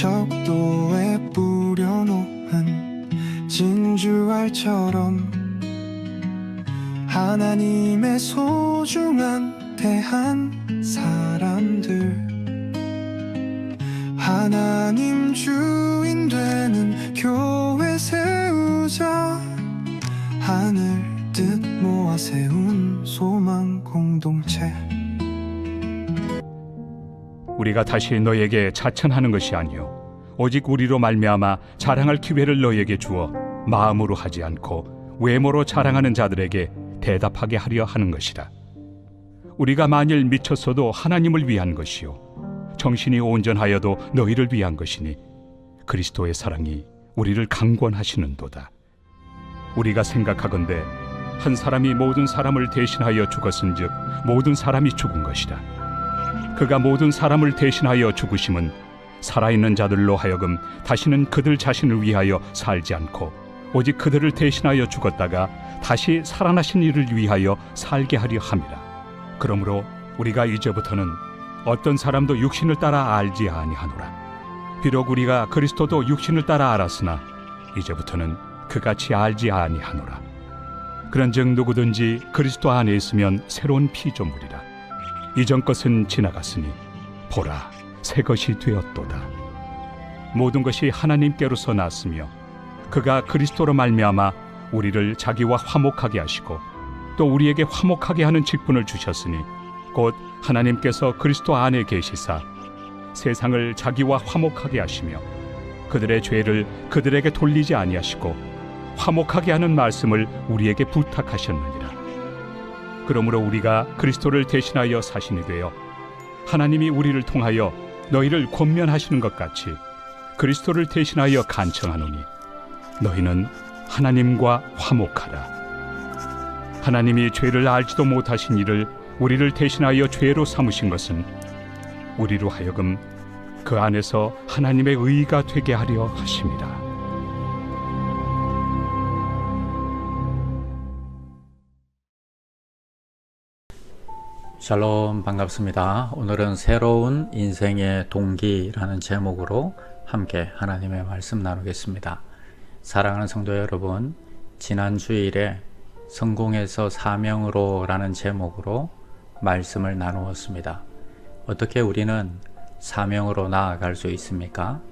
적도에 뿌려놓은 진주알처럼 하나님의 소중한 대한 사람들, 하나님 주인 되는 교회 세우자. 하늘 뜻 모아 세운 소망 공동체. 우리가 다시 너에게 자천하는 것이 아니요 오직 우리로 말미암아 자랑할 기회를 너에게 주어 마음으로 하지 않고 외모로 자랑하는 자들에게 대답하게 하려 하는 것이다. 우리가 만일 미쳤어도 하나님을 위한 것이요 정신이 온전하여도 너희를 위한 것이니 그리스도의 사랑이 우리를 강권하시는도다. 우리가 생각하건대 한 사람이 모든 사람을 대신하여 죽었은즉 모든 사람이 죽은 것이다. 그가 모든 사람을 대신하여 죽으심은 살아있는 자들로 하여금 다시는 그들 자신을 위하여 살지 않고 오직 그들을 대신하여 죽었다가 다시 살아나신 이를 위하여 살게 하려 함이라. 그러므로 우리가 이제부터는 어떤 사람도 육신을 따라 알지 아니하노라. 비록 우리가 그리스도도 육신을 따라 알았으나 이제부터는 그같이 알지 아니하노라. 그런즉 누구든지 그리스도 안에 있으면 새로운 피조물이라. 이전 것은 지나갔으니 보라 새 것이 되었도다. 모든 것이 하나님께로서 났으며 그가 그리스도로 말미암아 우리를 자기와 화목하게 하시고 또 우리에게 화목하게 하는 직분을 주셨으니 곧 하나님께서 그리스도 안에 계시사 세상을 자기와 화목하게 하시며 그들의 죄를 그들에게 돌리지 아니하시고 화목하게 하는 말씀을 우리에게 부탁하셨느니라. 그러므로 우리가 그리스도를 대신하여 사신이 되어 하나님이 우리를 통하여 너희를 권면하시는 것 같이 그리스도를 대신하여 간청하노니 너희는 하나님과 화목하라. 하나님이 죄를 알지도 못하신 이를 우리를 대신하여 죄로 삼으신 것은 우리로 하여금 그 안에서 하나님의 의가 되게 하려 하심이라. 샬롬, 반갑습니다. 오늘은 새로운 인생의 동기라는 제목으로 함께 하나님의 말씀 나누겠습니다. 사랑하는 성도 여러분, 지난 주일에 성공에서 사명으로 라는 제목으로 말씀을 나누었습니다. 어떻게 우리는 사명으로 나아갈 수 있습니까?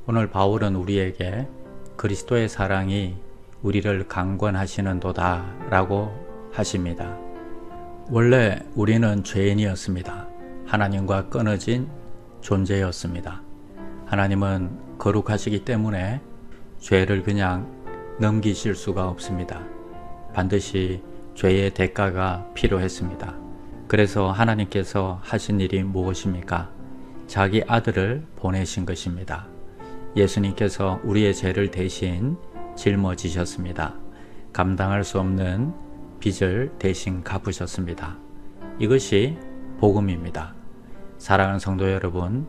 오늘 바울은 우리에게 그리스도의 사랑이 우리를 강권하시는도다 라고 하십니다. 원래 우리는 죄인이었습니다. 하나님과 끊어진 존재였습니다. 하나님은 거룩하시기 때문에 죄를 그냥 넘기실 수가 없습니다. 반드시 죄의 대가가 필요했습니다. 그래서 하나님께서 하신 일이 무엇입니까? 자기 아들을 보내신 것입니다. 예수님께서 우리의 죄를 대신 짊어지셨습니다. 감당할 수 없는 빚을 대신 갚으셨습니다. 이것이 복음입니다. 사랑하는 성도 여러분,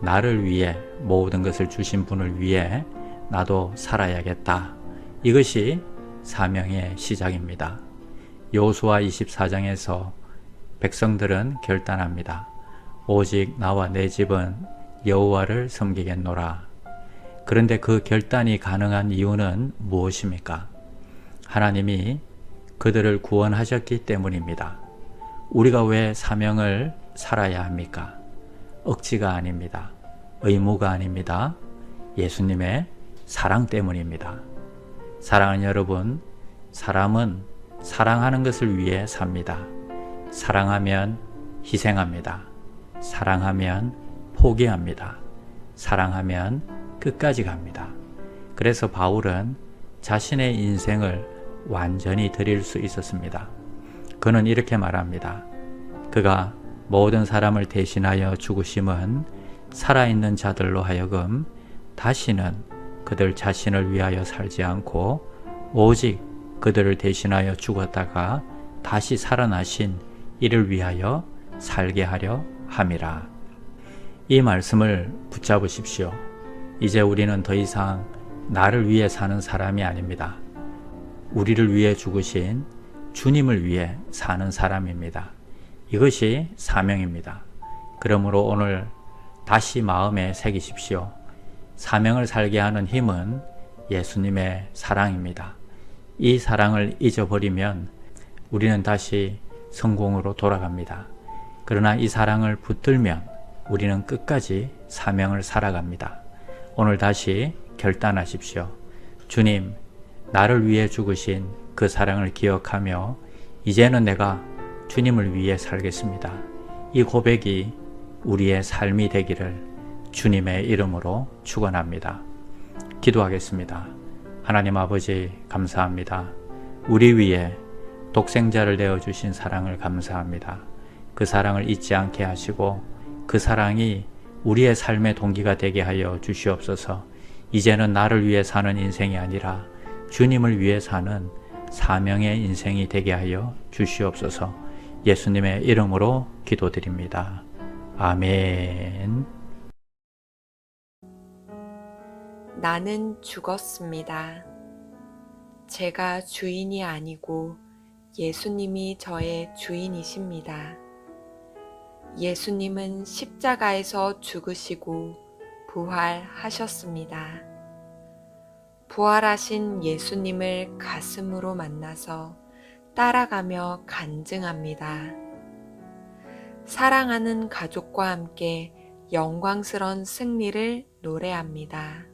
나를 위해 모든 것을 주신 분을 위해 나도 살아야겠다. 이것이 사명의 시작입니다. 여호수아 24장에서 백성들은 결단합니다. 오직 나와 내 집은 여호와를 섬기겠노라. 그런데 그 결단이 가능한 이유는 무엇입니까? 하나님이 그들을 구원하셨기 때문입니다. 우리가 왜 사명을 살아야 합니까? 억지가 아닙니다. 의무가 아닙니다. 예수님의 사랑 때문입니다. 사랑하는 여러분, 사람은 사랑하는 것을 위해 삽니다. 사랑하면 희생합니다. 사랑하면 포기합니다. 사랑하면 끝까지 갑니다. 그래서 바울은 자신의 인생을 완전히 드릴 수 있었습니다. 그는 이렇게 말합니다. 그가 모든 사람을 대신하여 죽으심은 살아있는 자들로 하여금 다시는 그들 자신을 위하여 살지 않고 오직 그들을 대신하여 죽었다가 다시 살아나신 이를 위하여 살게 하려 함이라. 이 말씀을 붙잡으십시오. 이제 우리는 더 이상 나를 위해 사는 사람이 아닙니다. 우리를 위해 죽으신 주님을 위해 사는 사람입니다. 이것이 사명입니다. 그러므로 오늘 다시 마음에 새기십시오. 사명을 살게 하는 힘은 예수님의 사랑입니다. 이 사랑을 잊어버리면 우리는 다시 성공으로 돌아갑니다. 그러나 이 사랑을 붙들면 우리는 끝까지 사명을 살아갑니다. 오늘 다시 결단하십시오. 주님, 나를 위해 죽으신 그 사랑을 기억하며 이제는 내가 주님을 위해 살겠습니다. 이 고백이 우리의 삶이 되기를 주님의 이름으로 축원합니다. 기도하겠습니다. 하나님 아버지 감사합니다. 우리 위에 독생자를 내어주신 사랑을 감사합니다. 그 사랑을 잊지 않게 하시고 그 사랑이 우리의 삶의 동기가 되게 하여 주시옵소서. 이제는 나를 위해 사는 인생이 아니라 주님을 위해 사는 사명의 인생이 되게 하여 주시옵소서. 예수님의 이름으로 기도드립니다. 아멘. 나는 죽었습니다. 제가 주인이 아니고 예수님이 저의 주인이십니다. 예수님은 십자가에서 죽으시고 부활하셨습니다. 부활하신 예수님을 가슴으로 만나서 따라가며 간증합니다. 사랑하는 가족과 함께 영광스러운 승리를 노래합니다.